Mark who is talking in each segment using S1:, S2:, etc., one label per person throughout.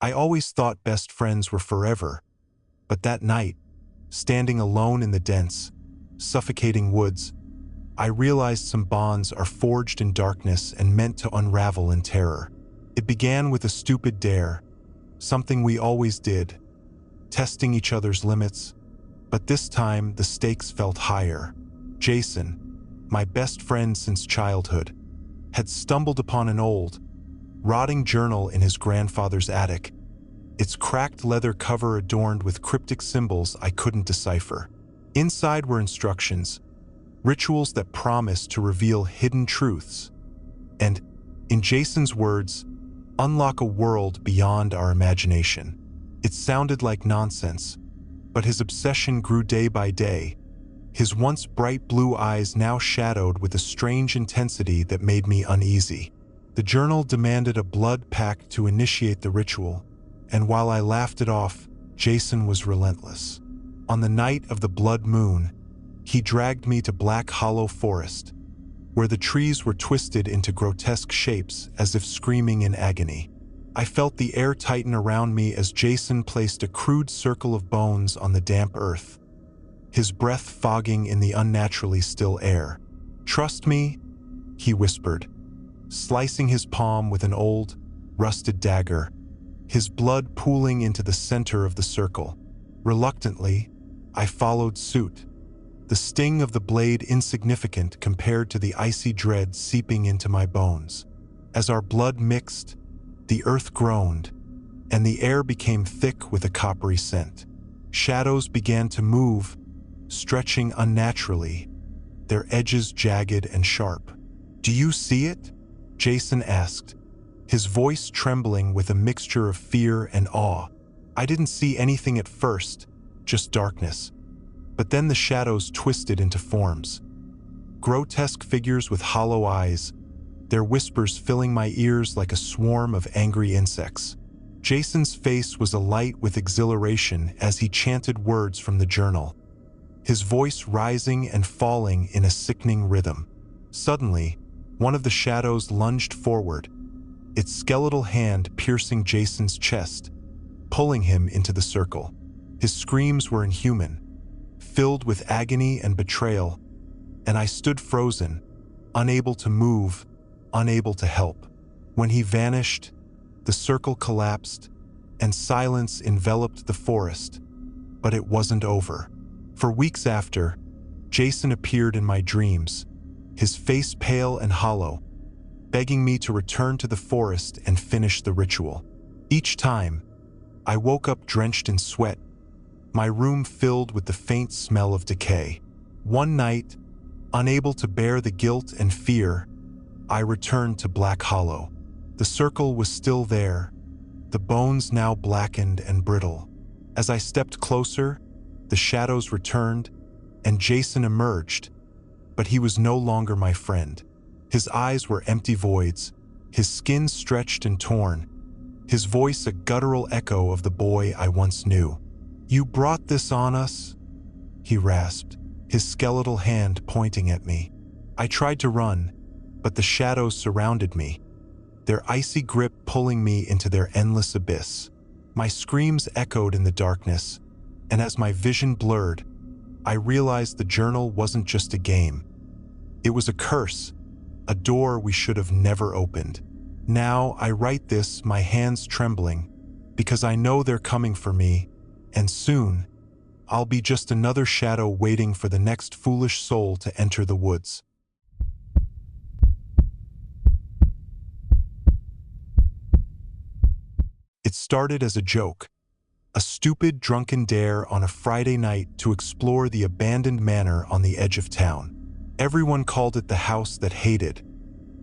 S1: I always thought best friends were forever, but that night, standing alone in the dense, suffocating woods, I realized some bonds are forged in darkness and meant to unravel in terror. It began with a stupid dare, something we always did, testing each other's limits, but this time the stakes felt higher. Jason, my best friend since childhood, had stumbled upon an old, rotting journal in his grandfather's attic, its cracked leather cover adorned with cryptic symbols I couldn't decipher. Inside were instructions, rituals that promised to reveal hidden truths, and, in Jason's words, unlock a world beyond our imagination. It sounded like nonsense, but his obsession grew day by day, his once bright blue eyes now shadowed with a strange intensity that made me uneasy. The journal demanded a blood pact to initiate the ritual, and while I laughed it off, Jason was relentless. On the night of the blood moon, he dragged me to Black Hollow Forest, where the trees were twisted into grotesque shapes as if screaming in agony. I felt the air tighten around me as Jason placed a crude circle of bones on the damp earth, his breath fogging in the unnaturally still air. "Trust me," he whispered, slicing his palm with an old, rusted dagger, his blood pooling into the center of the circle. Reluctantly, I followed suit, the sting of the blade insignificant compared to the icy dread seeping into my bones. As our blood mixed, the earth groaned, and the air became thick with a coppery scent. Shadows began to move, stretching unnaturally, their edges jagged and sharp. "Do you see it?" Jason asked, his voice trembling with a mixture of fear and awe. I didn't see anything at first, just darkness. But then the shadows twisted into forms. Grotesque figures with hollow eyes, their whispers filling my ears like a swarm of angry insects. Jason's face was alight with exhilaration as he chanted words from the journal, his voice rising and falling in a sickening rhythm. Suddenly, one of the shadows lunged forward, its skeletal hand piercing Jason's chest, pulling him into the circle. His screams were inhuman, filled with agony and betrayal, and I stood frozen, unable to move, unable to help. When he vanished, the circle collapsed, and silence enveloped the forest. But it wasn't over. For weeks after, Jason appeared in my dreams, his face pale and hollow, begging me to return to the forest and finish the ritual. Each time, I woke up drenched in sweat, my room filled with the faint smell of decay. One night, unable to bear the guilt and fear, I returned to Black Hollow. The circle was still there, the bones now blackened and brittle. As I stepped closer, the shadows returned, and Jason emerged, but he was no longer my friend. His eyes were empty voids, his skin stretched and torn, his voice a guttural echo of the boy I once knew. "You brought this on us?" he rasped, his skeletal hand pointing at me. I tried to run, but the shadows surrounded me, their icy grip pulling me into their endless abyss. My screams echoed in the darkness, and as my vision blurred, I realized the journal wasn't just a game. It was a curse, a door we should have never opened. Now I write this, my hands trembling, because I know they're coming for me, and soon, I'll be just another shadow waiting for the next foolish soul to enter the woods. It started as a joke, a stupid drunken dare on a Friday night to explore the abandoned manor on the edge of town. Everyone called it the house that hated,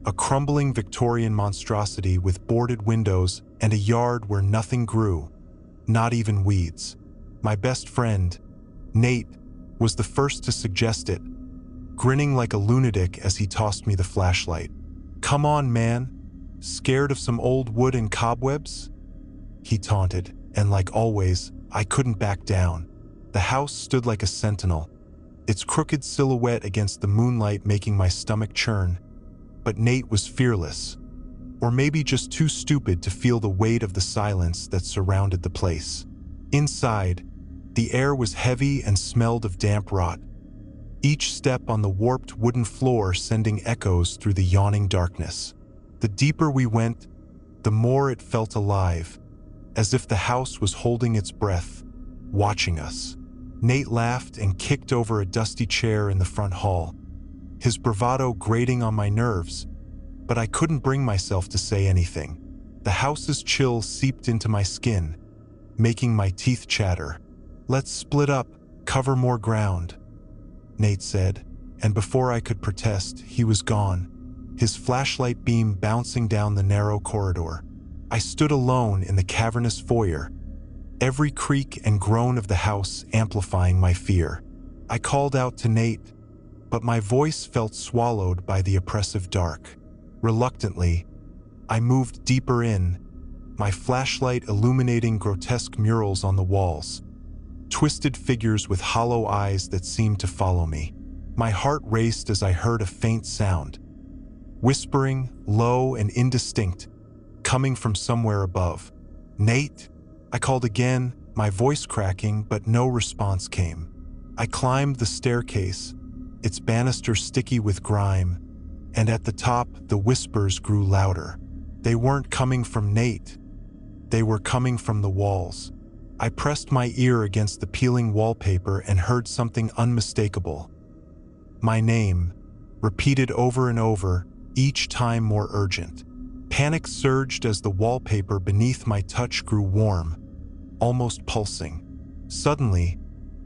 S1: a crumbling Victorian monstrosity with boarded windows and a yard where nothing grew, not even weeds. My best friend, Nate, was the first to suggest it, grinning like a lunatic as he tossed me the flashlight. "Come on, man, scared of some old wood and cobwebs?" he taunted, and like always, I couldn't back down. The house stood like a sentinel, its crooked silhouette against the moonlight making my stomach churn. But Nate was fearless. or maybe just too stupid to feel the weight of the silence that surrounded the place. Inside, the air was heavy and smelled of damp rot, each step on the warped wooden floor sending echoes through the yawning darkness. The deeper we went, the more it felt alive, as if the house was holding its breath, watching us. Nate laughed and kicked over a dusty chair in the front hall, his bravado grating on my nerves, but I couldn't bring myself to say anything. The house's chill seeped into my skin, making my teeth chatter. "Let's split up, cover more ground," Nate said, and before I could protest, he was gone, his flashlight beam bouncing down the narrow corridor. I stood alone in the cavernous foyer, every creak and groan of the house amplifying my fear. I called out to Nate, but my voice felt swallowed by the oppressive dark. Reluctantly, I moved deeper in, my flashlight illuminating grotesque murals on the walls, twisted figures with hollow eyes that seemed to follow me. My heart raced as I heard a faint sound, whispering, low and indistinct, coming from somewhere above. "Nate?" I called again, my voice cracking, but no response came. I climbed the staircase, its banister sticky with grime, and at the top, the whispers grew louder. They weren't coming from Nate. They were coming from the walls. I pressed my ear against the peeling wallpaper and heard something unmistakable. My name, repeated over and over, each time more urgent. Panic surged as the wallpaper beneath my touch grew warm, almost pulsing. Suddenly,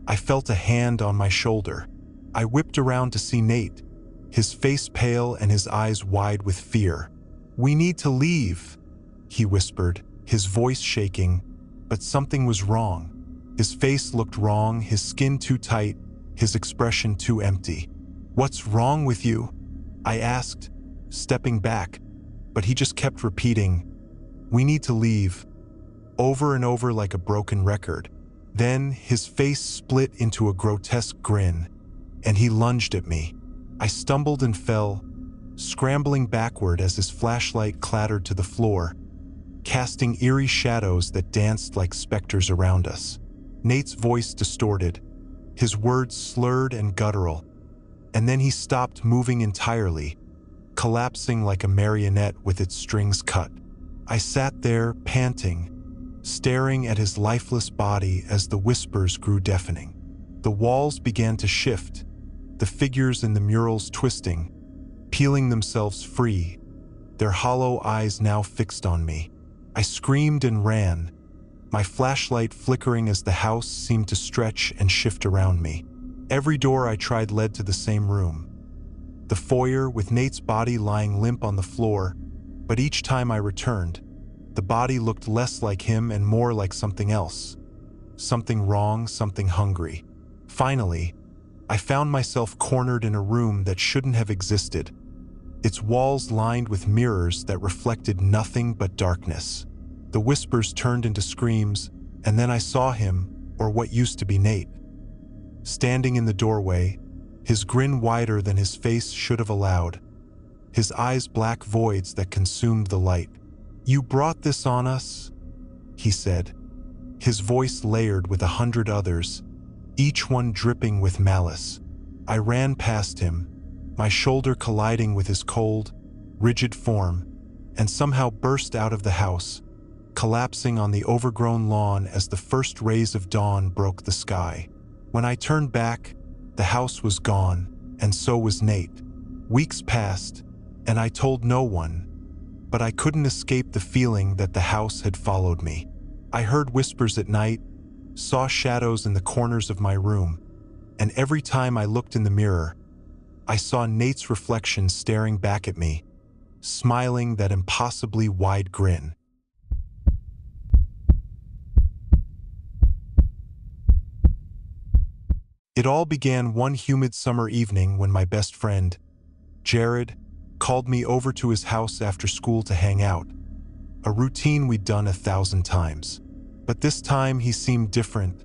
S1: I felt a hand on my shoulder. I whipped around to see Nate, his face pale and his eyes wide with fear. "We need to leave," he whispered, his voice shaking, but something was wrong. His face looked wrong, his skin too tight, his expression too empty. "What's wrong with you?" I asked, stepping back, but he just kept repeating, "We need to leave," over and over like a broken record. Then his face split into a grotesque grin, and he lunged at me. I stumbled and fell, scrambling backward as his flashlight clattered to the floor, casting eerie shadows that danced like specters around us. Nate's voice distorted, his words slurred and guttural, and then he stopped moving entirely, collapsing like a marionette with its strings cut. I sat there, panting, staring at his lifeless body as the whispers grew deafening. The walls began to shift, the figures in the murals twisting, peeling themselves free, their hollow eyes now fixed on me. I screamed and ran, my flashlight flickering as the house seemed to stretch and shift around me. Every door I tried led to the same room, the foyer with Nate's body lying limp on the floor, but each time I returned, the body looked less like him and more like something else. Something wrong, something hungry. Finally, I found myself cornered in a room that shouldn't have existed, its walls lined with mirrors that reflected nothing but darkness. The whispers turned into screams, and then I saw him, or what used to be Nate, standing in the doorway, his grin wider than his face should have allowed, his eyes black voids that consumed the light. "You brought this on us," he said, his voice layered with 100 others, each one dripping with malice. I ran past him, my shoulder colliding with his cold, rigid form, and somehow burst out of the house, collapsing on the overgrown lawn as the first rays of dawn broke the sky. When I turned back, the house was gone, and so was Nate. Weeks passed, and I told no one, but I couldn't escape the feeling that the house had followed me. I heard whispers at night, saw shadows in the corners of my room, and every time I looked in the mirror, I saw Nate's reflection staring back at me, smiling that impossibly wide grin. It all began one humid summer evening when my best friend, Jared, called me over to his house after school to hang out, a routine we'd done 1,000 times. But this time he seemed different,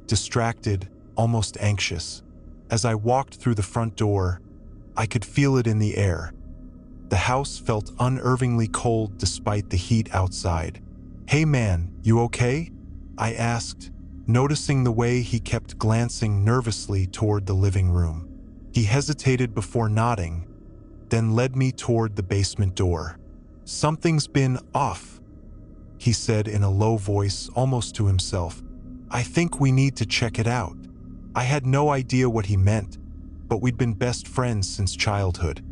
S1: distracted, almost anxious. As I walked through the front door, I could feel it in the air. The house felt unnervingly cold despite the heat outside. "Hey man, you okay?" I asked, noticing the way he kept glancing nervously toward the living room. He hesitated before nodding, then led me toward the basement door. "Something's been off," he said in a low voice, almost to himself. "I think we need to check it out." I had no idea what he meant, but we'd been best friends since childhood,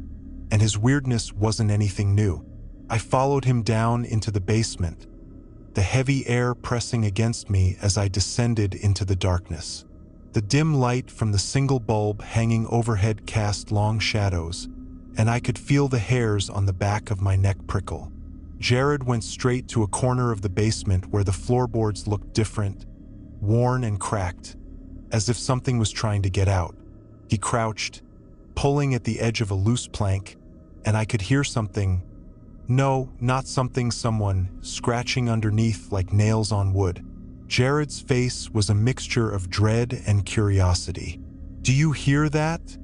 S1: and his weirdness wasn't anything new. I followed him down into the basement, the heavy air pressing against me as I descended into the darkness. The dim light from the single bulb hanging overhead cast long shadows, and I could feel the hairs on the back of my neck prickle. Jared went straight to a corner of the basement where the floorboards looked different, worn and cracked, as if something was trying to get out. He crouched, pulling at the edge of a loose plank, and I could hear something. No, not something, someone scratching underneath like nails on wood. Jared's face was a mixture of dread and curiosity. "Do you hear that?"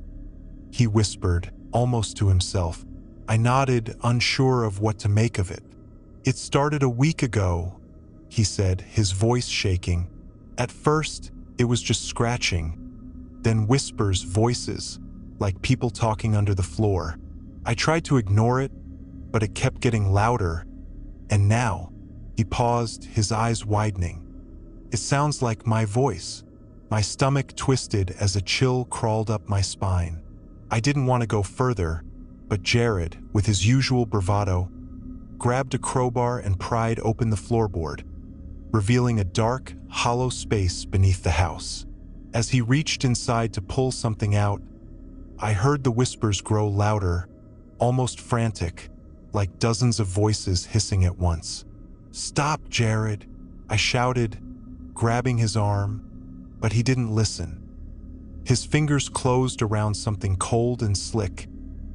S1: he whispered, almost to himself. I nodded, unsure of what to make of it. "It started a week ago," he said, his voice shaking. "At first, it was just scratching, then whispers, voices, like people talking under the floor. I tried to ignore it, but it kept getting louder. And now," he paused, his eyes widening, "it sounds like my voice." My stomach twisted as a chill crawled up my spine. I didn't want to go further, but Jared, with his usual bravado, grabbed a crowbar and pried open the floorboard, revealing a dark, hollow space beneath the house. As he reached inside to pull something out, I heard the whispers grow louder, almost frantic, like dozens of voices hissing at once. "Stop, Jared," I shouted, grabbing his arm, but he didn't listen. His fingers closed around something cold and slick,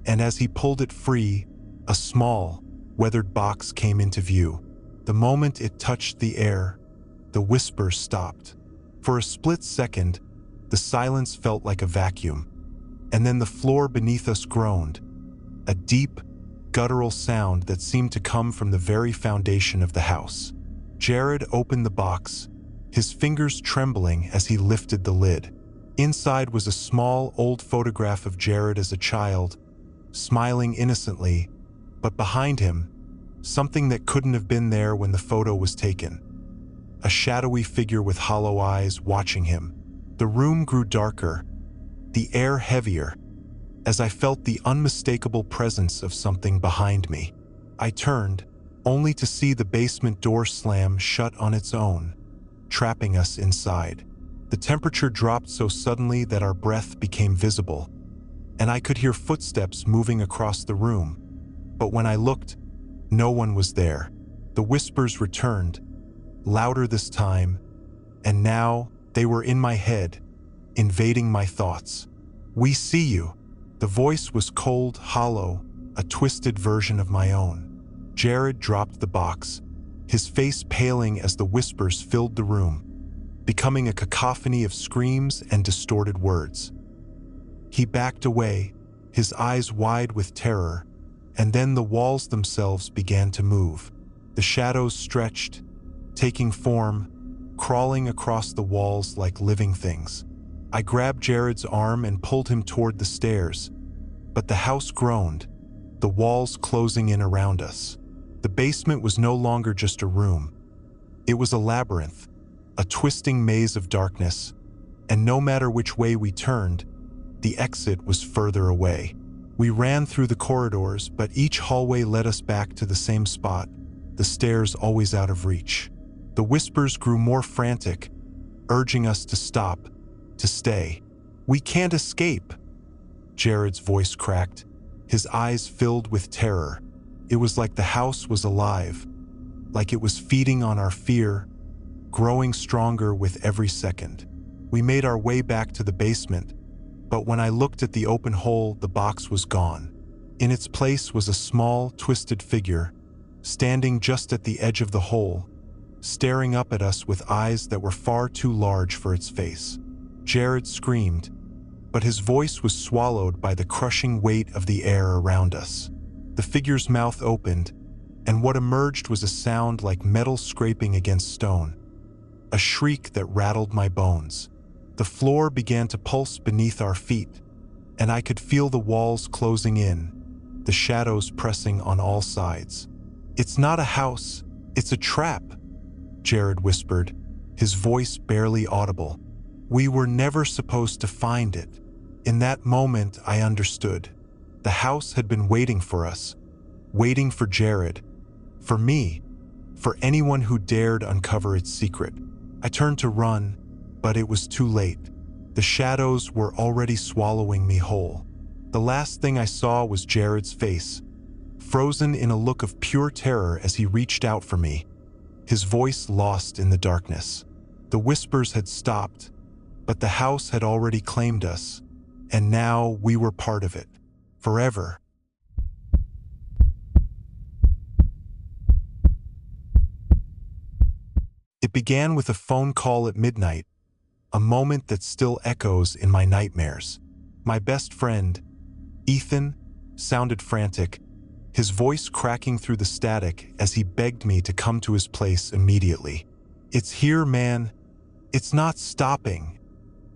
S1: and as he pulled it free, a small, weathered box came into view. The moment it touched the air, the whispers stopped. For a split second, the silence felt like a vacuum, and then the floor beneath us groaned, a deep, guttural sound that seemed to come from the very foundation of the house. Jared opened the box, his fingers trembling as he lifted the lid. Inside was a small, old photograph of Jared as a child, smiling innocently, but behind him, something that couldn't have been there when the photo was taken. A shadowy figure with hollow eyes watching him. The room grew darker, the air heavier, as I felt the unmistakable presence of something behind me. I turned, only to see the basement door slam shut on its own, trapping us inside. The temperature dropped so suddenly that our breath became visible, and I could hear footsteps moving across the room. But when I looked, no one was there. The whispers returned, louder this time, and now they were in my head, invading my thoughts. "We see you." The voice was cold, hollow, a twisted version of my own. Jared dropped the box, his face paling as the whispers filled the room, becoming a cacophony of screams and distorted words. He backed away, his eyes wide with terror, and then the walls themselves began to move. The shadows stretched, taking form, crawling across the walls like living things. I grabbed Jared's arm and pulled him toward the stairs, but the house groaned, the walls closing in around us. The basement was no longer just a room. It was a labyrinth, a twisting maze of darkness, and no matter which way we turned, the exit was further away. We ran through the corridors, but each hallway led us back to the same spot, the stairs always out of reach. The whispers grew more frantic, urging us to stop, to stay. "We can't escape." Jared's voice cracked, his eyes filled with terror. It was like the house was alive, like it was feeding on our fear, growing stronger with every second. We made our way back to the basement, but when I looked at the open hole, the box was gone. In its place was a small, twisted figure, standing just at the edge of the hole, staring up at us with eyes that were far too large for its face. Jared screamed, but his voice was swallowed by the crushing weight of the air around us. The figure's mouth opened, and what emerged was a sound like metal scraping against stone, a shriek that rattled my bones. The floor began to pulse beneath our feet, and I could feel the walls closing in, the shadows pressing on all sides. "It's not a house, it's a trap," Jared whispered, his voice barely audible. "We were never supposed to find it." In that moment, I understood. The house had been waiting for us, waiting for Jared, for me, for anyone who dared uncover its secret. I turned to run, but it was too late. The shadows were already swallowing me whole. The last thing I saw was Jared's face, frozen in a look of pure terror as he reached out for me, his voice lost in the darkness. The whispers had stopped, but the house had already claimed us, and now we were part of it, forever. It began with a phone call at midnight, a moment that still echoes in my nightmares. My best friend, Ethan, sounded frantic, his voice cracking through the static as he begged me to come to his place immediately. "It's here, man. It's not stopping,"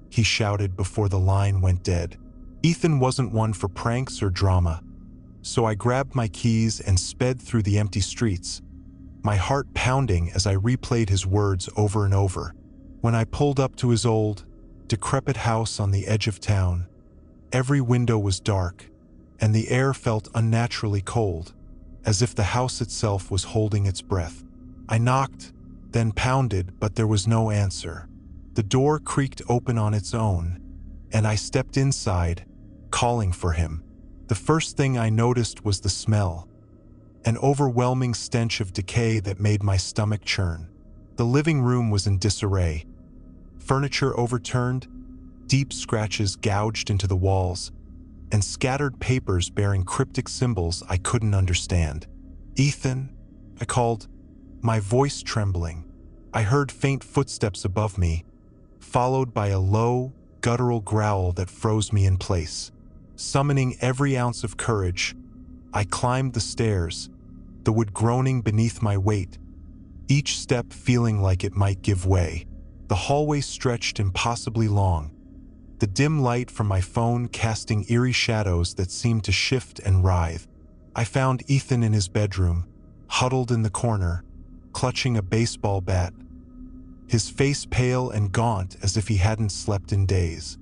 S1: he shouted before the line went dead. Ethan wasn't one for pranks or drama, so I grabbed my keys and sped through the empty streets, my heart pounding as I replayed his words over and over. When I pulled up to his old, decrepit house on the edge of town, every window was dark, and the air felt unnaturally cold, as if the house itself was holding its breath. I knocked, then pounded, but there was no answer. The door creaked open on its own, and I stepped inside, calling for him. The first thing I noticed was the smell, an overwhelming stench of decay that made my stomach churn. The living room was in disarray, furniture overturned, deep scratches gouged into the walls, and scattered papers bearing cryptic symbols I couldn't understand. "Ethan," I called, my voice trembling. I heard faint footsteps above me, followed by a low, guttural growl that froze me in place. Summoning every ounce of courage, I climbed the stairs, the wood groaning beneath my weight, each step feeling like it might give way. The hallway stretched impossibly long, the dim light from my phone casting eerie shadows that seemed to shift and writhe. I found Ethan in his bedroom, huddled in the corner, clutching a baseball bat, his face pale and gaunt as if he hadn't slept in days.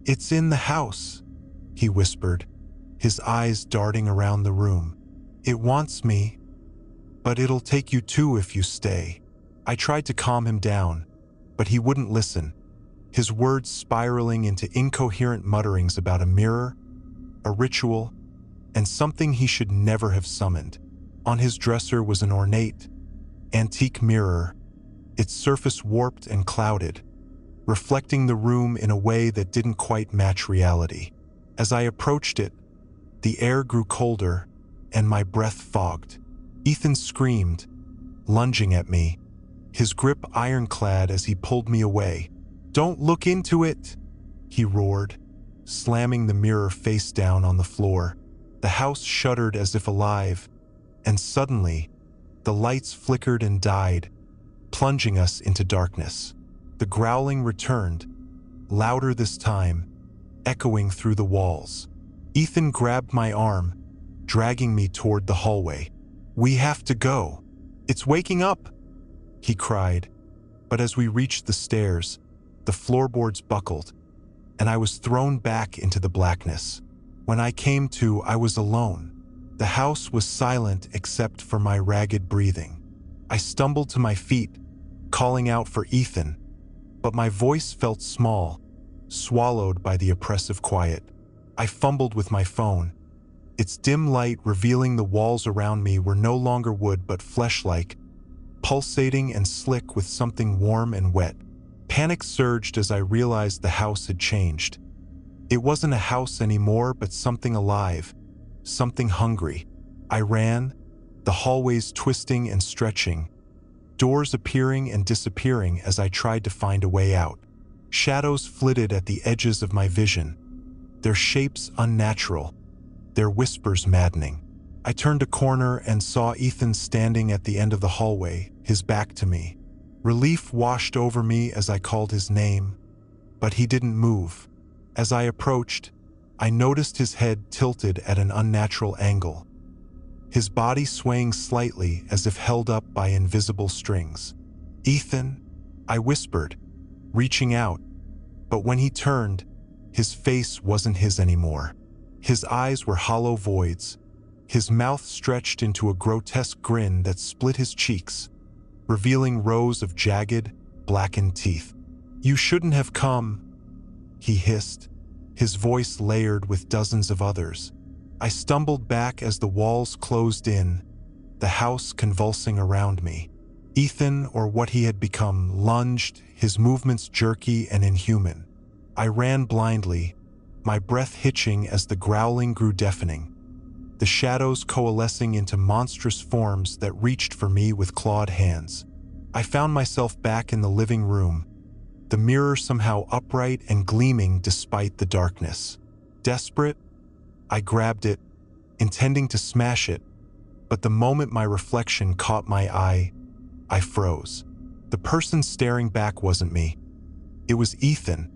S1: "It's in the house," he whispered, his eyes darting around the room. "It wants me, but it'll take you too if you stay." I tried to calm him down, but he wouldn't listen, his words spiraling into incoherent mutterings about a mirror, a ritual, and something he should never have summoned. On his dresser was an ornate, antique mirror, its surface warped and clouded, reflecting the room in a way that didn't quite match reality. As I approached it, the air grew colder, and my breath fogged. Ethan screamed, lunging at me, his grip ironclad as he pulled me away. "Don't look into it," he roared, slamming the mirror face down on the floor. The house shuddered as if alive, and suddenly, the lights flickered and died, plunging us into darkness. The growling returned, louder this time, echoing through the walls. Ethan grabbed my arm, dragging me toward the hallway. "We have to go. It's waking up," he cried. But as we reached the stairs, the floorboards buckled, and I was thrown back into the blackness. When I came to, I was alone. The house was silent except for my ragged breathing. I stumbled to my feet, calling out for Ethan, but my voice felt small, swallowed by the oppressive quiet. I fumbled with my phone, its dim light revealing the walls around me were no longer wood but flesh-like, pulsating and slick with something warm and wet. Panic surged as I realized the house had changed. It wasn't a house anymore, but something alive, something hungry. I ran, the hallways twisting and stretching, doors appearing and disappearing as I tried to find a way out. Shadows flitted at the edges of my vision, their shapes unnatural, their whispers maddening. I turned a corner and saw Ethan standing at the end of the hallway, his back to me. Relief washed over me as I called his name, but he didn't move. As I approached, I noticed his head tilted at an unnatural angle, his body swaying slightly as if held up by invisible strings. "Ethan," I whispered, reaching out, but when he turned, his face wasn't his anymore. His eyes were hollow voids, his mouth stretched into a grotesque grin that split his cheeks, revealing rows of jagged, blackened teeth. "You shouldn't have come," he hissed, his voice layered with dozens of others. I stumbled back as the walls closed in, the house convulsing around me. Ethan, or what he had become, lunged, his movements jerky and inhuman. I ran blindly, my breath hitching as the growling grew deafening, the shadows coalescing into monstrous forms that reached for me with clawed hands. I found myself back in the living room, the mirror somehow upright and gleaming despite the darkness. Desperate, I grabbed it, intending to smash it, but the moment my reflection caught my eye, I froze. The person staring back wasn't me. It was Ethan,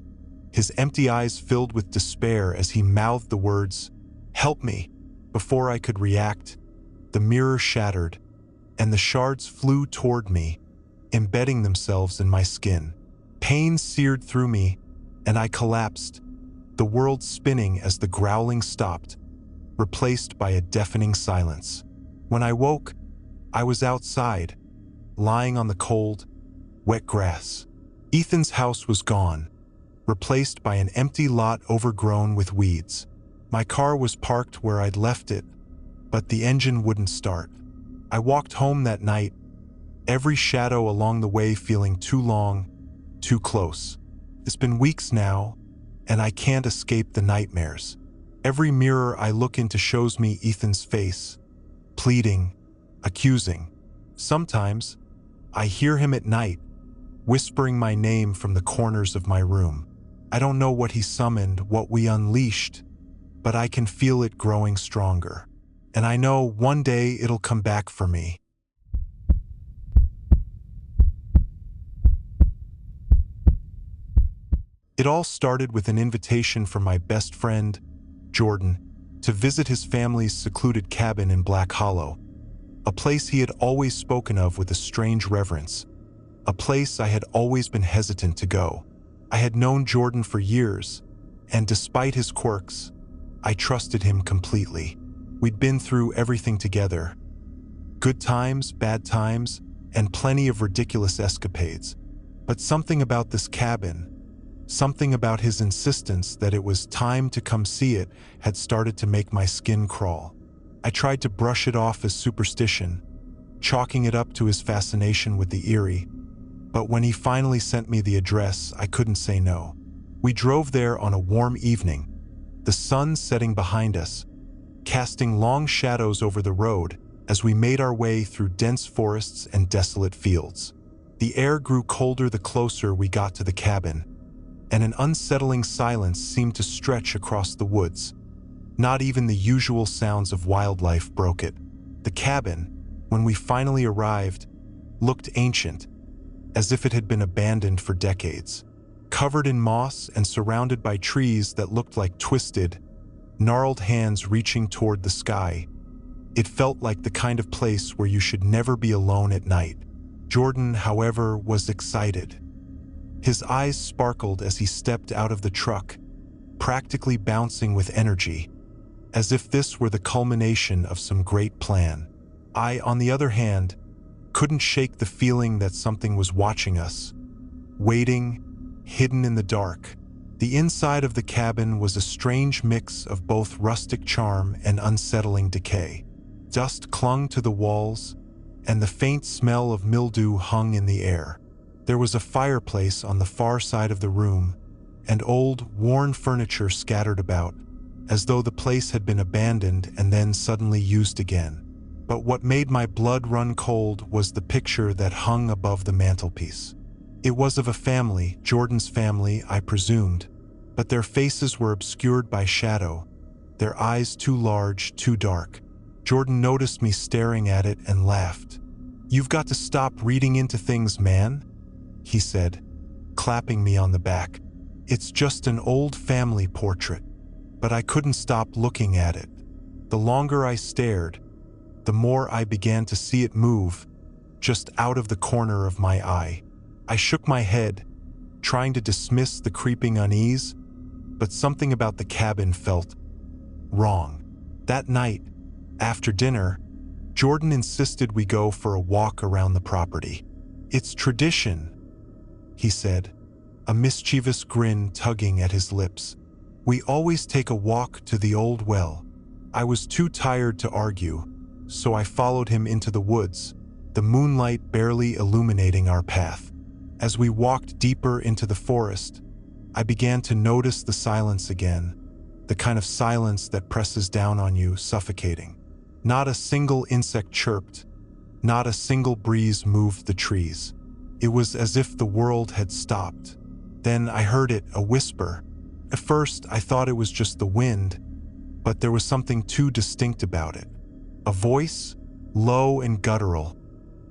S1: his empty eyes filled with despair as he mouthed the words, "Help me." Before I could react, the mirror shattered, and the shards flew toward me, embedding themselves in my skin. Pain seared through me, and I collapsed, the world spinning as the growling stopped, replaced by a deafening silence. When I woke, I was outside, lying on the cold, wet grass. Ethan's house was gone, replaced by an empty lot overgrown with weeds. My car was parked where I'd left it, but the engine wouldn't start. I walked home that night, every shadow along the way feeling too long, too close. It's been weeks now, and I can't escape the nightmares. Every mirror I look into shows me Ethan's face, pleading, accusing. Sometimes, I hear him at night, whispering my name from the corners of my room. I don't know what he summoned, what we unleashed, but I can feel it growing stronger. And I know one day it'll come back for me. It all started with an invitation from my best friend, Jordan, to visit his family's secluded cabin in Black Hollow, a place he had always spoken of with a strange reverence, a place I had always been hesitant to go. I had known Jordan for years, and despite his quirks, I trusted him completely. We'd been through everything together, good times, bad times, and plenty of ridiculous escapades. But something about this cabin, something about his insistence that it was time to come see it, had started to make my skin crawl. I tried to brush it off as superstition, chalking it up to his fascination with the eerie, but when he finally sent me the address, I couldn't say no. We drove there on a warm evening, the sun setting behind us, casting long shadows over the road as we made our way through dense forests and desolate fields. The air grew colder the closer we got to the cabin, and an unsettling silence seemed to stretch across the woods. Not even the usual sounds of wildlife broke it. The cabin, when we finally arrived, looked ancient, as if it had been abandoned for decades. Covered in moss and surrounded by trees that looked like twisted, gnarled hands reaching toward the sky, it felt like the kind of place where you should never be alone at night. Jordan, however, was excited. His eyes sparkled as he stepped out of the truck, practically bouncing with energy, as if this were the culmination of some great plan. I, on the other hand, couldn't shake the feeling that something was watching us, waiting, hidden in the dark. The inside of the cabin was a strange mix of both rustic charm and unsettling decay. Dust clung to the walls, and the faint smell of mildew hung in the air. There was a fireplace on the far side of the room, and old, worn furniture scattered about, as though the place had been abandoned and then suddenly used again. But what made my blood run cold was the picture that hung above the mantelpiece. It was of a family, Jordan's family, I presumed, but their faces were obscured by shadow, their eyes too large, too dark. Jordan noticed me staring at it and laughed. "You've got to stop reading into things, man," he said, clapping me on the back. "It's just an old family portrait." But I couldn't stop looking at it. The longer I stared, the more I began to see it move, just out of the corner of my eye. I shook my head, trying to dismiss the creeping unease, but something about the cabin felt wrong. That night, after dinner, Jordan insisted we go for a walk around the property. "It's tradition," he said, a mischievous grin tugging at his lips. "We always take a walk to the old well." I was too tired to argue, so I followed him into the woods, the moonlight barely illuminating our path. As we walked deeper into the forest, I began to notice the silence again, the kind of silence that presses down on you, suffocating. Not a single insect chirped, not a single breeze moved the trees. It was as if the world had stopped. Then I heard it, a whisper. At first, I thought it was just the wind, but there was something too distinct about it. A voice, low and guttural,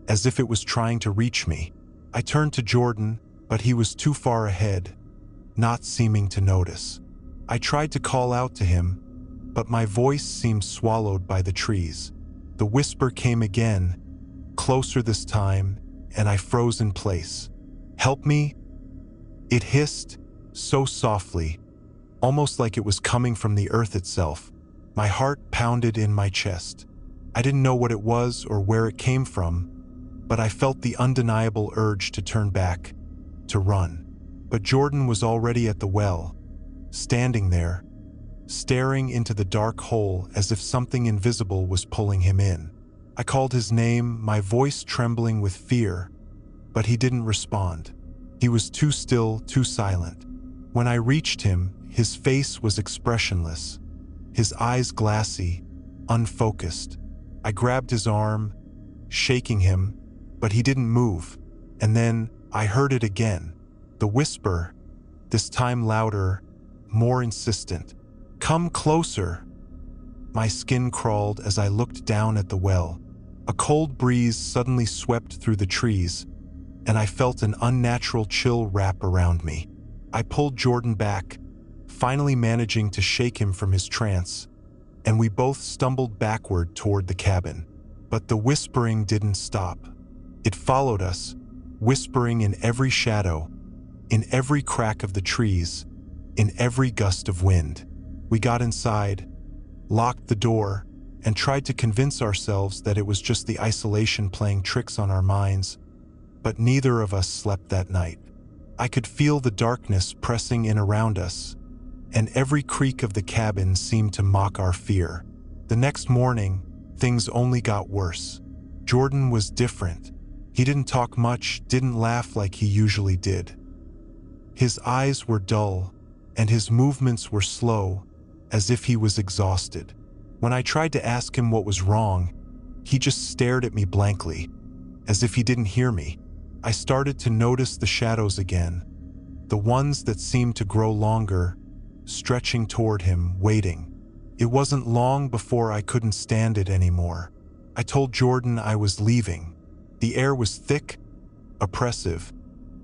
S1: as if it was trying to reach me. I turned to Jordan, but he was too far ahead, not seeming to notice. I tried to call out to him, but my voice seemed swallowed by the trees. The whisper came again, closer this time, and I froze in place. "Help me?" It hissed, so softly, almost like it was coming from the earth itself. My heart pounded in my chest. I didn't know what it was or where it came from, but I felt the undeniable urge to turn back, to run. But Jordan was already at the well, standing there, staring into the dark hole as if something invisible was pulling him in. I called his name, my voice trembling with fear, but he didn't respond. He was too still, too silent. When I reached him, his face was expressionless, his eyes glassy, unfocused. I grabbed his arm, shaking him, but he didn't move. And then I heard it again. The whisper, this time louder, more insistent. "Come closer." My skin crawled as I looked down at the well. A cold breeze suddenly swept through the trees, and I felt an unnatural chill wrap around me. I pulled Jordan back, finally managing to shake him from his trance, and we both stumbled backward toward the cabin. But the whispering didn't stop. It followed us, whispering in every shadow, in every crack of the trees, in every gust of wind. We got inside, locked the door, and tried to convince ourselves that it was just the isolation playing tricks on our minds, but neither of us slept that night. I could feel the darkness pressing in around us, and every creak of the cabin seemed to mock our fear. The next morning, things only got worse. Jordan was different. He didn't talk much, didn't laugh like he usually did. His eyes were dull, and his movements were slow, as if he was exhausted. When I tried to ask him what was wrong, he just stared at me blankly, as if he didn't hear me. I started to notice the shadows again, the ones that seemed to grow longer, stretching toward him, waiting. It wasn't long before I couldn't stand it anymore. I told Jordan I was leaving. The air was thick, oppressive,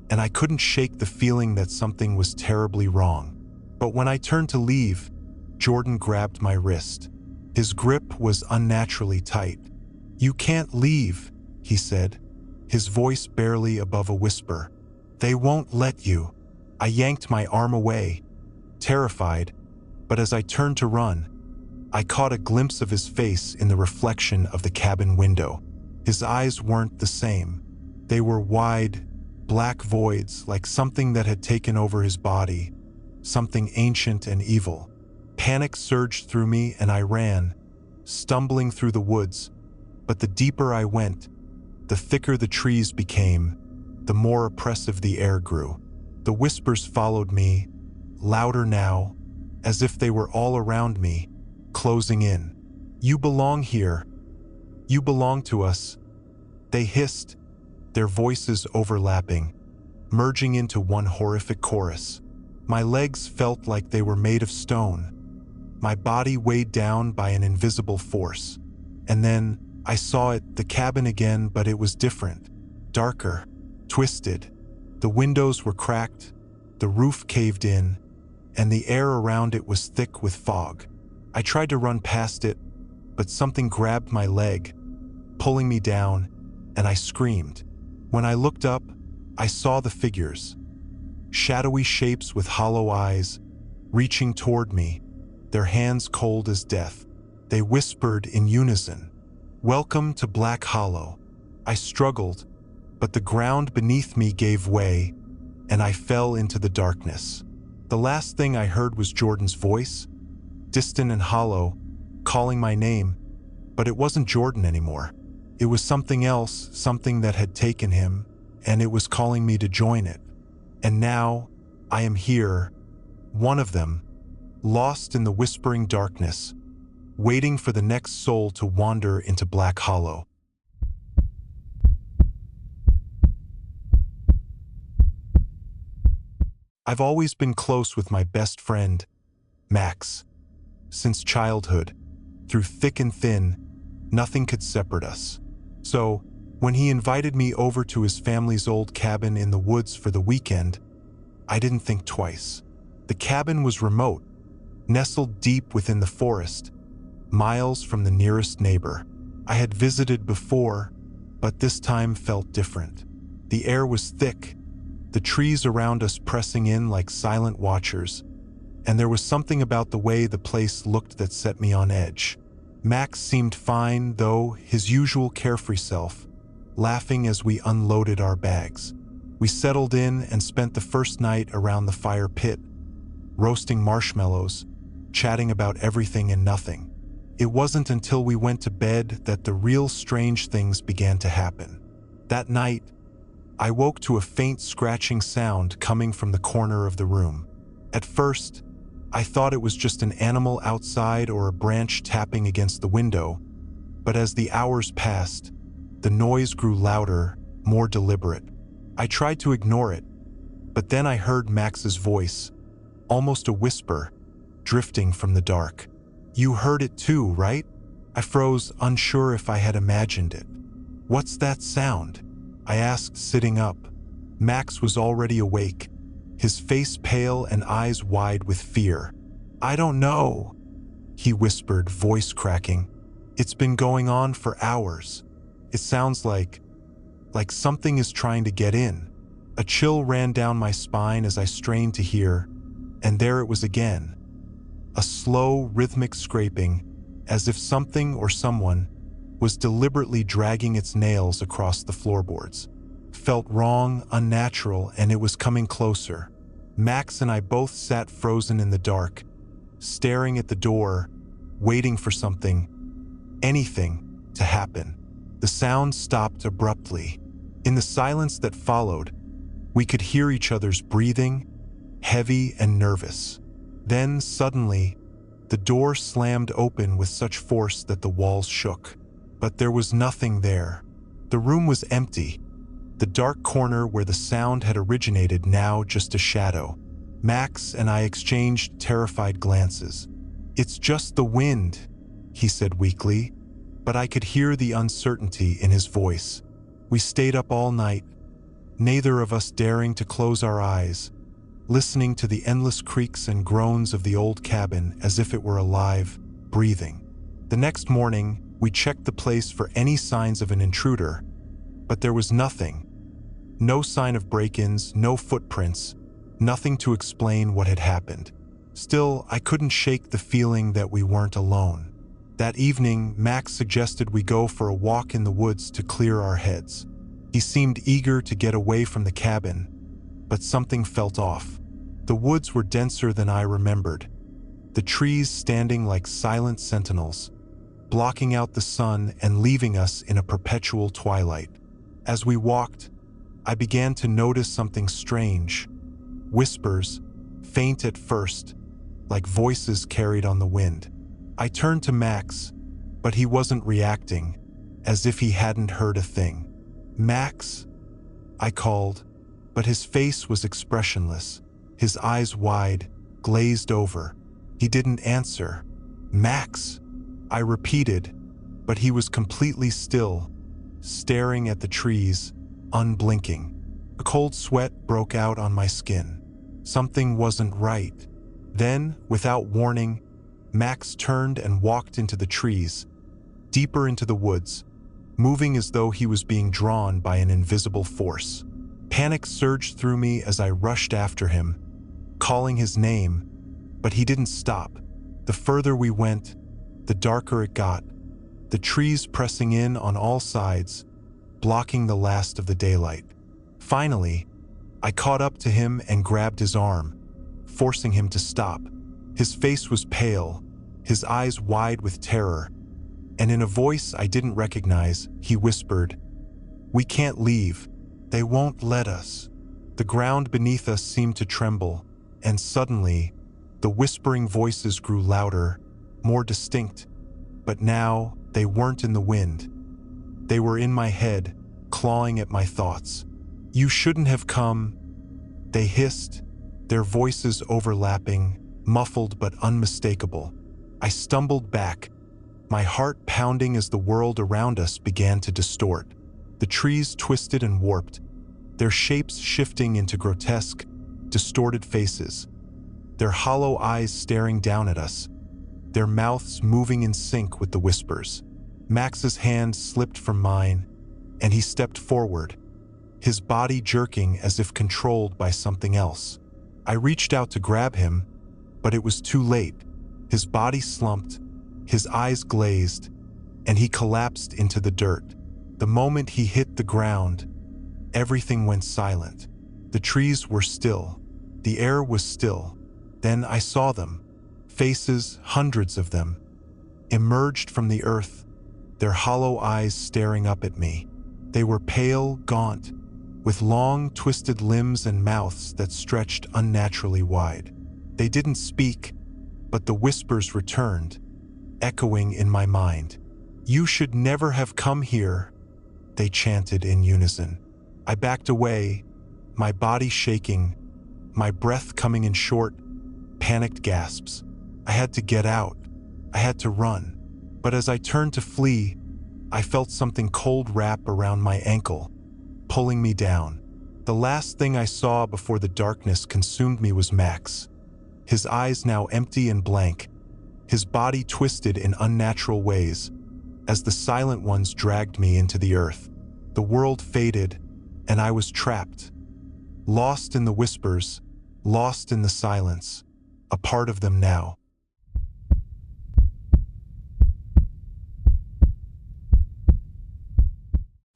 S1: and I couldn't shake the feeling that something was terribly wrong. But when I turned to leave, Jordan grabbed my wrist. His grip was unnaturally tight. "You can't leave," he said, his voice barely above a whisper. "They won't let you." I yanked my arm away, terrified, but as I turned to run, I caught a glimpse of his face in the reflection of the cabin window. His eyes weren't the same. They were wide, black voids, like something that had taken over his body, something ancient and evil. Panic surged through me and I ran, stumbling through the woods, but the deeper I went, the thicker the trees became, the more oppressive the air grew. The whispers followed me, louder now, as if they were all around me, closing in. "You belong here. You belong to us," they hissed, their voices overlapping, merging into one horrific chorus. My legs felt like they were made of stone, my body weighed down by an invisible force. And then I saw it, the cabin again, but it was different, darker, twisted. The windows were cracked, the roof caved in, and the air around it was thick with fog. I tried to run past it, but something grabbed my leg, pulling me down, and I screamed. When I looked up, I saw the figures, shadowy shapes with hollow eyes, reaching toward me, their hands cold as death. They whispered in unison, "Welcome to Black Hollow." I struggled, but the ground beneath me gave way, and I fell into the darkness. The last thing I heard was Jordan's voice, distant and hollow, calling my name, but it wasn't Jordan anymore. It was something else, something that had taken him, and it was calling me to join it. And now, I am here, one of them, lost in the whispering darkness, waiting for the next soul to wander into Black Hollow. I've always been close with my best friend, Max. Since childhood, through thick and thin, nothing could separate us. So, when he invited me over to his family's old cabin in the woods for the weekend, I didn't think twice. The cabin was remote, nestled deep within the forest, miles from the nearest neighbor. I had visited before, but this time felt different. The air was thick, the trees around us pressing in like silent watchers, and there was something about the way the place looked that set me on edge. Max seemed fine, though, his usual carefree self, laughing as we unloaded our bags. We settled in and spent the first night around the fire pit, roasting marshmallows, chatting about everything and nothing. It wasn't until we went to bed that the real strange things began to happen. That night, I woke to a faint scratching sound coming from the corner of the room. At first, I thought it was just an animal outside or a branch tapping against the window, but as the hours passed, the noise grew louder, more deliberate. I tried to ignore it, but then I heard Max's voice, almost a whisper, drifting from the dark. "You heard it too, right?" I froze, unsure if I had imagined it. "What's that sound?" I asked, sitting up. Max was already awake, his face pale and eyes wide with fear. "I don't know," he whispered, voice cracking. "It's been going on for hours. It sounds like something is trying to get in." A chill ran down my spine as I strained to hear, and there it was again. A slow, rhythmic scraping, as if something or someone was deliberately dragging its nails across the floorboards. Felt wrong, unnatural, and it was coming closer. Max and I both sat frozen in the dark, staring at the door, waiting for something, anything, to happen. The sound stopped abruptly. In the silence that followed, we could hear each other's breathing, heavy and nervous. Then, suddenly, the door slammed open with such force that the walls shook. But there was nothing there. The room was empty, the dark corner where the sound had originated now just a shadow. Max and I exchanged terrified glances. "It's just the wind," he said weakly, but I could hear the uncertainty in his voice. We stayed up all night, neither of us daring to close our eyes, listening to the endless creaks and groans of the old cabin as if it were alive, breathing. The next morning, we checked the place for any signs of an intruder, but there was nothing. No sign of break-ins, no footprints, nothing to explain what had happened. Still, I couldn't shake the feeling that we weren't alone. That evening, Max suggested we go for a walk in the woods to clear our heads. He seemed eager to get away from the cabin, but something felt off. The woods were denser than I remembered, the trees standing like silent sentinels, blocking out the sun and leaving us in a perpetual twilight. As we walked, I began to notice something strange. Whispers, faint at first, like voices carried on the wind. I turned to Max, but he wasn't reacting, as if he hadn't heard a thing. "Max?" I called, but his face was expressionless, his eyes wide, glazed over. He didn't answer. "Max?" I repeated, but he was completely still, staring at the trees, unblinking. A cold sweat broke out on my skin. Something wasn't right. Then, without warning, Max turned and walked into the trees, deeper into the woods, moving as though he was being drawn by an invisible force. Panic surged through me as I rushed after him, calling his name, but he didn't stop. The further we went, the darker it got, the trees pressing in on all sides, blocking the last of the daylight. Finally, I caught up to him and grabbed his arm, forcing him to stop. His face was pale, his eyes wide with terror, and in a voice I didn't recognize, he whispered, "We can't leave. They won't let us." The ground beneath us seemed to tremble, and suddenly, the whispering voices grew louder, more distinct, but now they weren't in the wind. They were in my head, clawing at my thoughts. "You shouldn't have come," they hissed, their voices overlapping, muffled but unmistakable. I stumbled back, my heart pounding as the world around us began to distort. The trees twisted and warped, their shapes shifting into grotesque, distorted faces, their hollow eyes staring down at us, their mouths moving in sync with the whispers. Max's hand slipped from mine, and he stepped forward, his body jerking as if controlled by something else. I reached out to grab him, but it was too late. His body slumped, his eyes glazed, and he collapsed into the dirt. The moment he hit the ground, everything went silent. The trees were still. The air was still. Then I saw them. Faces, hundreds of them, emerged from the earth, their hollow eyes staring up at me. They were pale, gaunt, with long, twisted limbs and mouths that stretched unnaturally wide. They didn't speak, but the whispers returned, echoing in my mind. "You should never have come here," they chanted in unison. I backed away, my body shaking, my breath coming in short, panicked gasps. I had to get out. I had to run. But as I turned to flee, I felt something cold wrap around my ankle, pulling me down. The last thing I saw before the darkness consumed me was Max, his eyes now empty and blank, his body twisted in unnatural ways, as the silent ones dragged me into the earth. The world faded, and I was trapped, lost in the whispers, lost in the silence, a part of them now.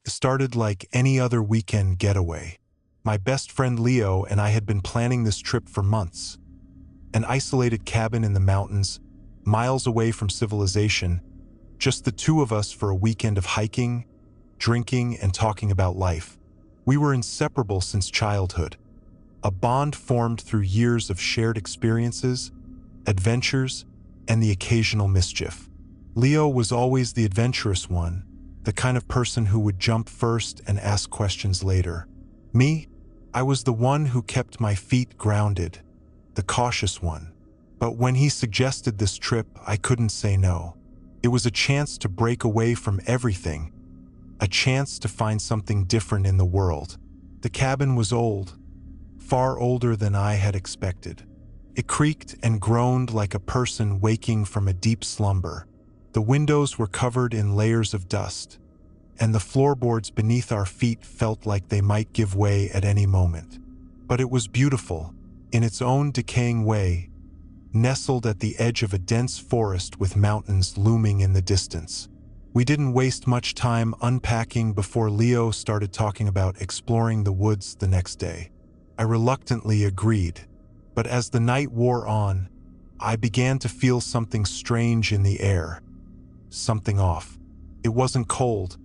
S1: It started like any other weekend getaway. My best friend Leo and I had been planning this trip for months. An isolated cabin in the mountains, miles away from civilization, just the two of us for a weekend of hiking, drinking, and talking about life. We were inseparable since childhood, a bond formed through years of shared experiences, adventures, and the occasional mischief. Leo was always the adventurous one, the kind of person who would jump first and ask questions later. Me, I was the one who kept my feet grounded, the cautious one. But when he suggested this trip, I couldn't say no. It was a chance to break away from everything, a chance to find something different in the world. The cabin was old, far older than I had expected. It creaked and groaned like a person waking from a deep slumber. The windows were covered in layers of dust, and the floorboards beneath our feet felt like they might give way at any moment. But it was beautiful, in its own decaying way, nestled at the edge of a dense forest with mountains looming in the distance. We didn't waste much time unpacking before Leo started talking about exploring the woods the next day. I reluctantly agreed, but as the night wore on, I began to feel something strange in the air. Something off. It wasn't cold,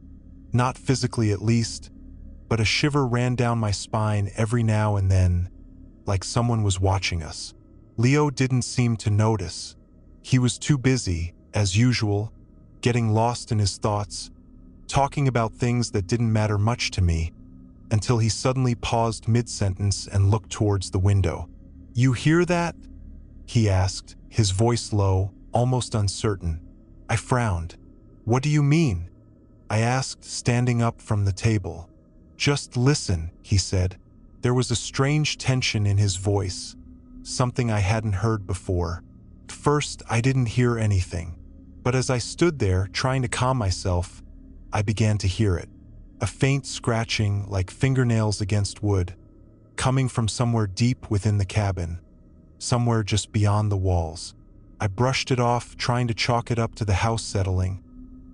S1: not physically at least, but a shiver ran down my spine every now and then, like someone was watching us. Leo didn't seem to notice. He was too busy, as usual, getting lost in his thoughts, talking about things that didn't matter much to me, until he suddenly paused mid-sentence and looked towards the window. "You hear that?" he asked, his voice low, almost uncertain. I frowned. "What do you mean?" I asked, standing up from the table. "Just listen," he said. There was a strange tension in his voice, something I hadn't heard before. At first, I didn't hear anything, but as I stood there trying to calm myself, I began to hear it. A faint scratching like fingernails against wood, coming from somewhere deep within the cabin, somewhere just beyond the walls. I brushed it off, trying to chalk it up to the house settling,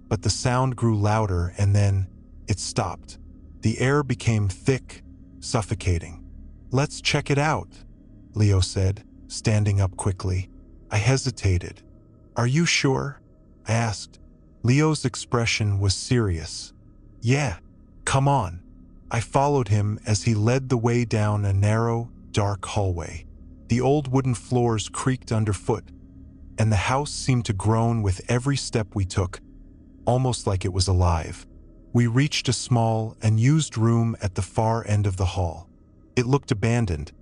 S1: but the sound grew louder and then it stopped. The air became thick, suffocating. "Let's check it out," Leo said, standing up quickly. I hesitated. "Are you sure?" I asked. Leo's expression was serious. "Yeah, come on." I followed him as he led the way down a narrow, dark hallway. The old wooden floors creaked underfoot, and the house seemed to groan with every step we took, almost like it was alive. We reached a small, unused room at the far end of the hall. It looked abandoned,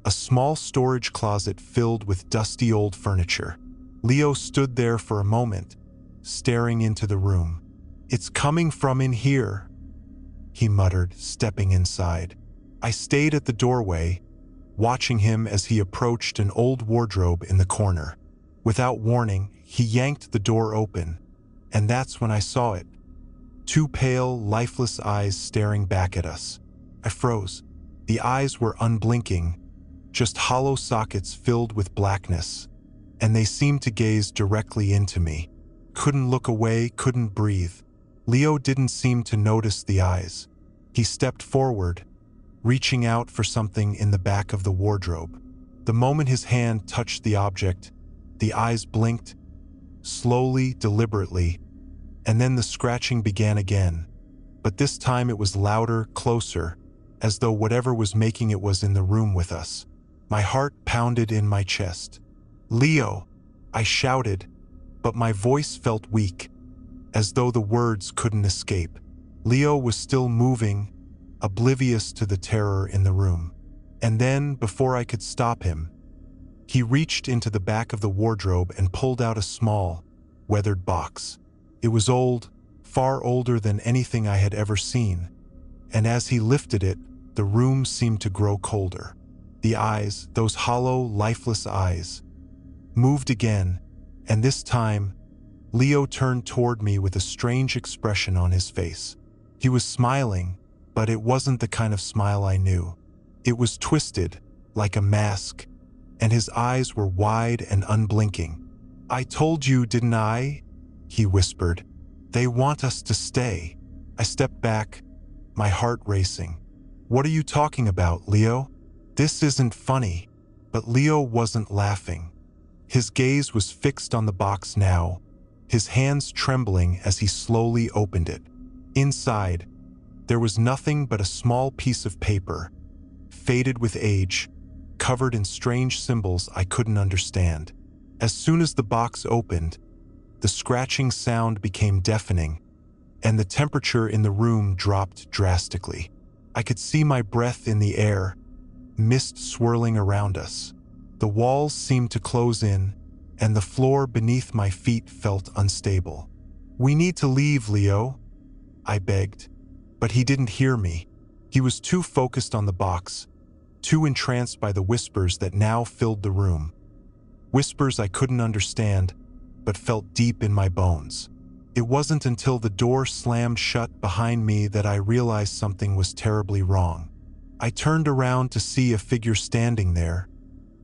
S1: a small storage closet filled with dusty old furniture. Leo stood there for a moment, staring into the room. "It's coming from in here," he muttered, stepping inside. I stayed at the doorway, watching him as he approached an old wardrobe in the corner. Without warning, he yanked the door open, and that's when I saw it. Two pale, lifeless eyes staring back at us. I froze. The eyes were unblinking, just hollow sockets filled with blackness, and they seemed to gaze directly into me. Couldn't look away, couldn't breathe. Leo didn't seem to notice the eyes. He stepped forward, reaching out for something in the back of the wardrobe. The moment his hand touched the object, the eyes blinked, slowly, deliberately, and then the scratching began again. But this time it was louder, closer, as though whatever was making it was in the room with us. My heart pounded in my chest. "Leo!" I shouted, but my voice felt weak, as though the words couldn't escape. Leo was still moving, oblivious to the terror in the room. And then, before I could stop him, he reached into the back of the wardrobe and pulled out a small, weathered box. It was old, far older than anything I had ever seen, and as he lifted it, the room seemed to grow colder. The eyes, those hollow, lifeless eyes, moved again, and this time, Leo turned toward me with a strange expression on his face. He was smiling, but it wasn't the kind of smile I knew. It was twisted, like a mask, and his eyes were wide and unblinking. "I told you, didn't I?" he whispered. "They want us to stay." I stepped back, my heart racing. "What are you talking about, Leo? This isn't funny." But Leo wasn't laughing. His gaze was fixed on the box now, his hands trembling as he slowly opened it. Inside, there was nothing but a small piece of paper, faded with age, covered in strange symbols I couldn't understand. As soon as the box opened, the scratching sound became deafening, and the temperature in the room dropped drastically. I could see my breath in the air, mist swirling around us. The walls seemed to close in, and the floor beneath my feet felt unstable. "We need to leave, Leo," I begged, but he didn't hear me. He was too focused on the box, too entranced by the whispers that now filled the room. Whispers I couldn't understand, but felt deep in my bones. It wasn't until the door slammed shut behind me that I realized something was terribly wrong. I turned around to see a figure standing there,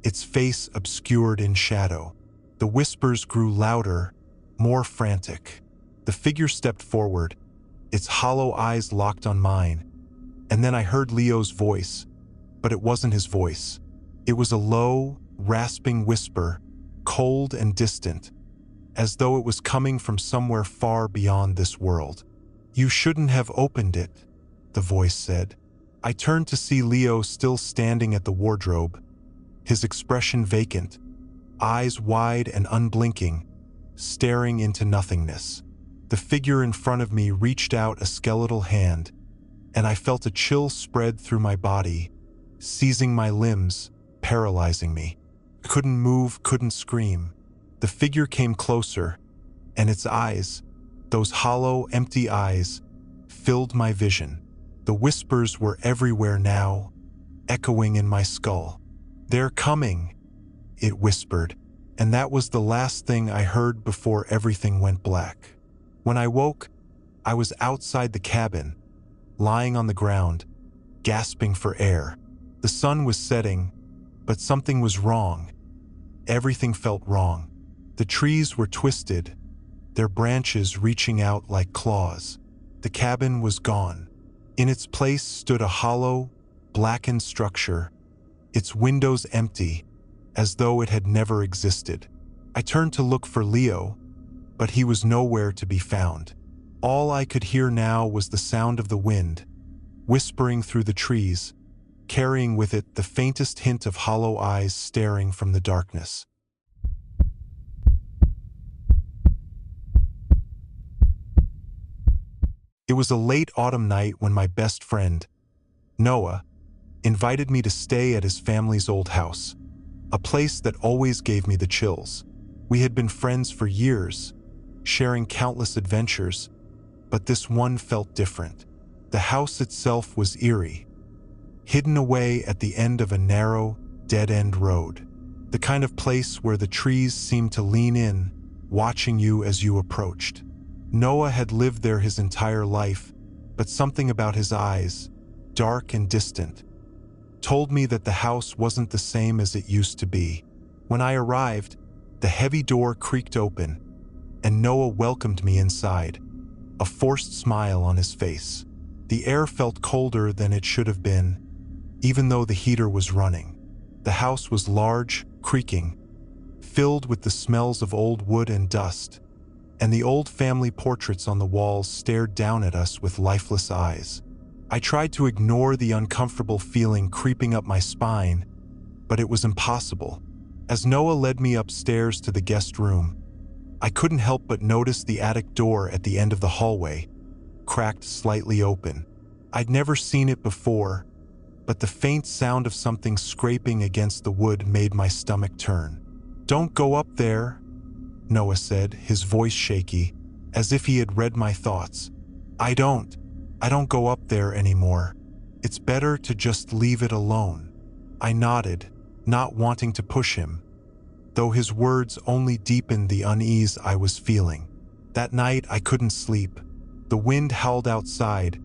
S1: its face obscured in shadow. The whispers grew louder, more frantic. The figure stepped forward, its hollow eyes locked on mine, and then I heard Leo's voice, but it wasn't his voice. It was a low, rasping whisper, cold and distant, as though it was coming from somewhere far beyond this world. "You shouldn't have opened it," the voice said. I turned to see Leo still standing at the wardrobe, his expression vacant, eyes wide and unblinking, staring into nothingness. The figure in front of me reached out a skeletal hand, and I felt a chill spread through my body, seizing my limbs, paralyzing me. I couldn't move, couldn't scream. The figure came closer, and its eyes, Those hollow, empty eyes filled my vision. The whispers were everywhere now, echoing in my skull. "They're coming," it whispered, and that was the last thing I heard before everything went black. When I woke, I was outside the cabin, lying on the ground, gasping for air. The sun was setting, but something was wrong. Everything felt wrong. The trees were twisted, their branches reaching out like claws. The cabin was gone. In its place stood a hollow, blackened structure, its windows empty, as though it had never existed. I turned to look for Leo, but he was nowhere to be found. All I could hear now was the sound of the wind, whispering through the trees, carrying with it the faintest hint of hollow eyes staring from the darkness. It was a late autumn night when my best friend, Noah, invited me to stay at his family's old house, a place that always gave me the chills. We had been friends for years, sharing countless adventures, but this one felt different. The house itself was eerie, hidden away at the end of a narrow, dead-end road, the kind of place where the trees seemed to lean in, watching you as you approached. Noah had lived there his entire life, but something about his eyes, dark and distant, told me that the house wasn't the same as it used to be. When I arrived, the heavy door creaked open, and Noah welcomed me inside, a forced smile on his face. The air felt colder than it should have been, even though the heater was running. The house was large, creaking, filled with the smells of old wood and dust, and the old family portraits on the walls stared down at us with lifeless eyes. I tried to ignore the uncomfortable feeling creeping up my spine, but it was impossible. As Noah led me upstairs to the guest room, I couldn't help but notice the attic door at the end of the hallway, cracked slightly open. I'd never seen it before, but the faint sound of something scraping against the wood made my stomach turn. "Don't go up there," Noah said, his voice shaky, as if he had read my thoughts. I don't go up there anymore. It's better to just leave it alone." I nodded, not wanting to push him, though his words only deepened the unease I was feeling. That night I couldn't sleep. The wind howled outside,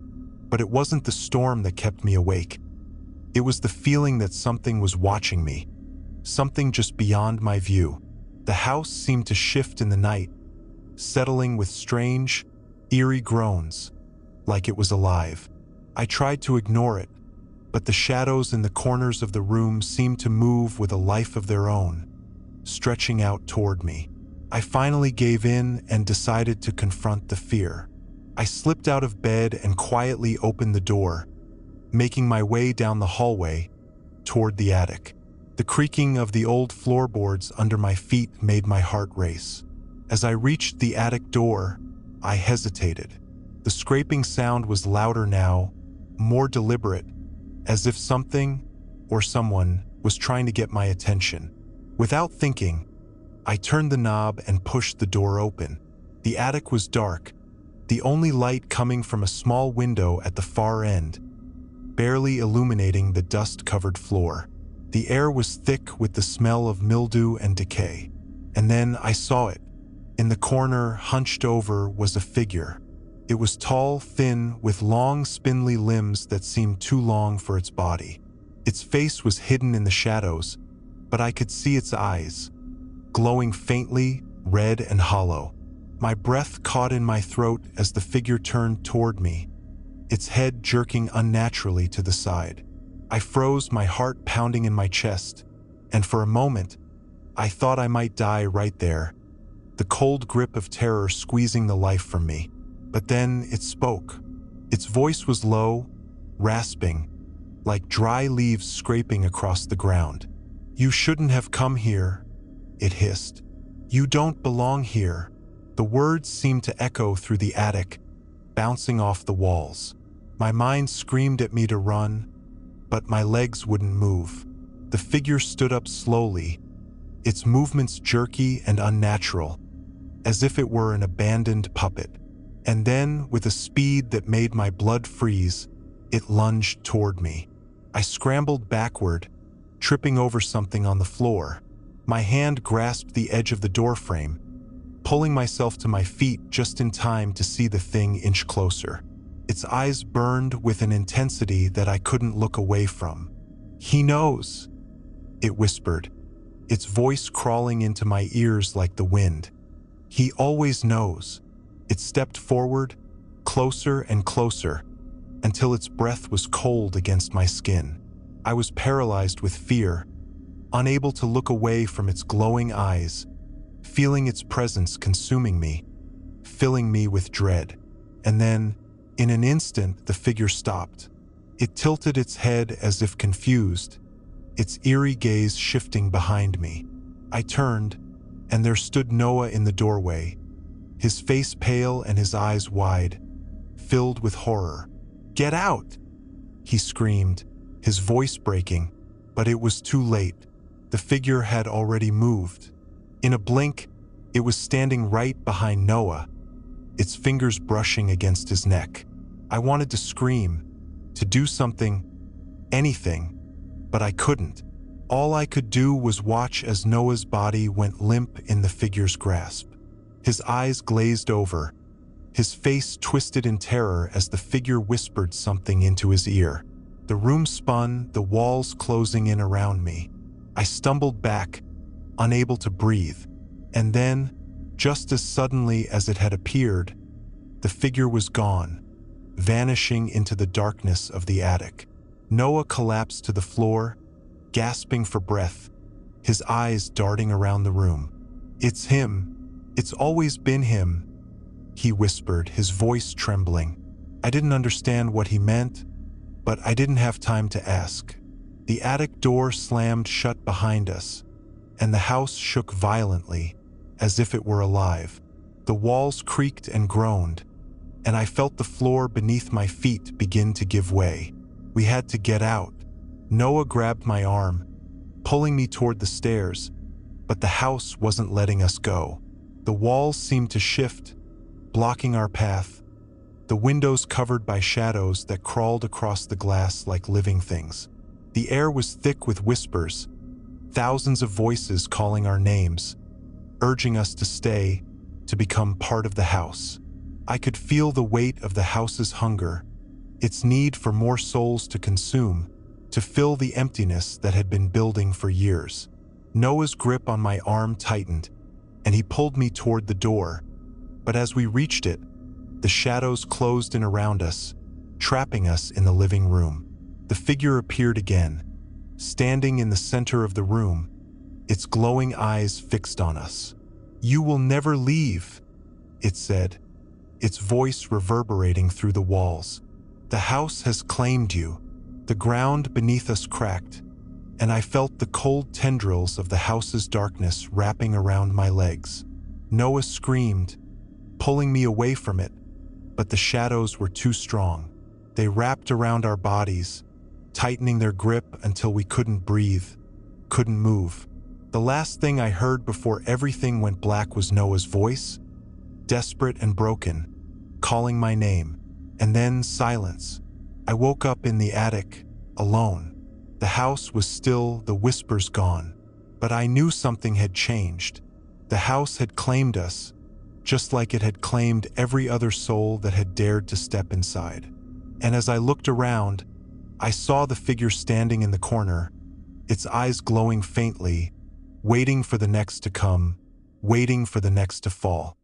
S1: but it wasn't the storm that kept me awake. It was the feeling that something was watching me, something just beyond my view. The house seemed to shift in the night, settling with strange, eerie groans, like it was alive. I tried to ignore it, but the shadows in the corners of the room seemed to move with a life of their own, stretching out toward me. I finally gave in and decided to confront the fear. I slipped out of bed and quietly opened the door, making my way down the hallway toward the attic. The creaking of the old floorboards under my feet made my heart race. As I reached the attic door, I hesitated. The scraping sound was louder now, more deliberate, as if something or someone was trying to get my attention. Without thinking, I turned the knob and pushed the door open. The attic was dark, the only light coming from a small window at the far end, barely illuminating the dust-covered floor. The air was thick with the smell of mildew and decay. And then I saw it. In the corner, hunched over, was a figure. It was tall, thin, with long, spindly limbs that seemed too long for its body. Its face was hidden in the shadows, but I could see its eyes, glowing faintly, red and hollow. My breath caught in my throat as the figure turned toward me, its head jerking unnaturally to the side. I froze, my heart pounding in my chest, and for a moment, I thought I might die right there, the cold grip of terror squeezing the life from me. But then it spoke. Its voice was low, rasping, like dry leaves scraping across the ground. "You shouldn't have come here," it hissed. "You don't belong here." The words seemed to echo through the attic, bouncing off the walls. My mind screamed at me to run, but my legs wouldn't move. The figure stood up slowly, its movements jerky and unnatural, as if it were an abandoned puppet. And then, with a speed that made my blood freeze, it lunged toward me. I scrambled backward, tripping over something on the floor. My hand grasped the edge of the doorframe, pulling myself to my feet just in time to see the thing inch closer. Its eyes burned with an intensity that I couldn't look away from. "He knows," it whispered, its voice crawling into my ears like the wind. "He always knows." It stepped forward, closer and closer, until its breath was cold against my skin. I was paralyzed with fear, unable to look away from its glowing eyes, feeling its presence consuming me, filling me with dread. And then, in an instant, the figure stopped. It tilted its head as if confused, its eerie gaze shifting behind me. I turned, and there stood Noah in the doorway, his face pale and his eyes wide, filled with horror. "Get out!" he screamed, his voice breaking, but it was too late. The figure had already moved. In a blink, it was standing right behind Noah, its fingers brushing against his neck. I wanted to scream, to do something, anything, but I couldn't. All I could do was watch as Noah's body went limp in the figure's grasp. His eyes glazed over, his face twisted in terror as the figure whispered something into his ear. The room spun, the walls closing in around me. I stumbled back, unable to breathe. And then, just as suddenly as it had appeared, the figure was gone, vanishing into the darkness of the attic. Noah collapsed to the floor, gasping for breath, his eyes darting around the room. "It's him. It's always been him," he whispered, his voice trembling. I didn't understand what he meant, but I didn't have time to ask. The attic door slammed shut behind us, and the house shook violently, as if it were alive. The walls creaked and groaned, and I felt the floor beneath my feet begin to give way. We had to get out. Noah grabbed my arm, pulling me toward the stairs, but the house wasn't letting us go. The walls seemed to shift, blocking our path, the windows covered by shadows that crawled across the glass like living things. The air was thick with whispers, thousands of voices calling our names, urging us to stay, to become part of the house. I could feel the weight of the house's hunger, its need for more souls to consume, to fill the emptiness that had been building for years. Noah's grip on my arm tightened, and he pulled me toward the door. But as we reached it, the shadows closed in around us, trapping us in the living room. The figure appeared again, standing in the center of the room, its glowing eyes fixed on us. "You will never leave," it said, its voice reverberating through the walls. "The house has claimed you." The ground beneath us cracked, and I felt the cold tendrils of the house's darkness wrapping around my legs. Noah screamed, pulling me away from it, but the shadows were too strong. They wrapped around our bodies, tightening their grip until we couldn't breathe, couldn't move. The last thing I heard before everything went black was Noah's voice, desperate and broken, calling my name, and then silence. I woke up in the attic, alone. The house was still, the whispers gone, but I knew something had changed. The house had claimed us, just like it had claimed every other soul that had dared to step inside. And as I looked around, I saw the figure standing in the corner, its eyes glowing faintly, waiting for the next to come, waiting for the next to fall.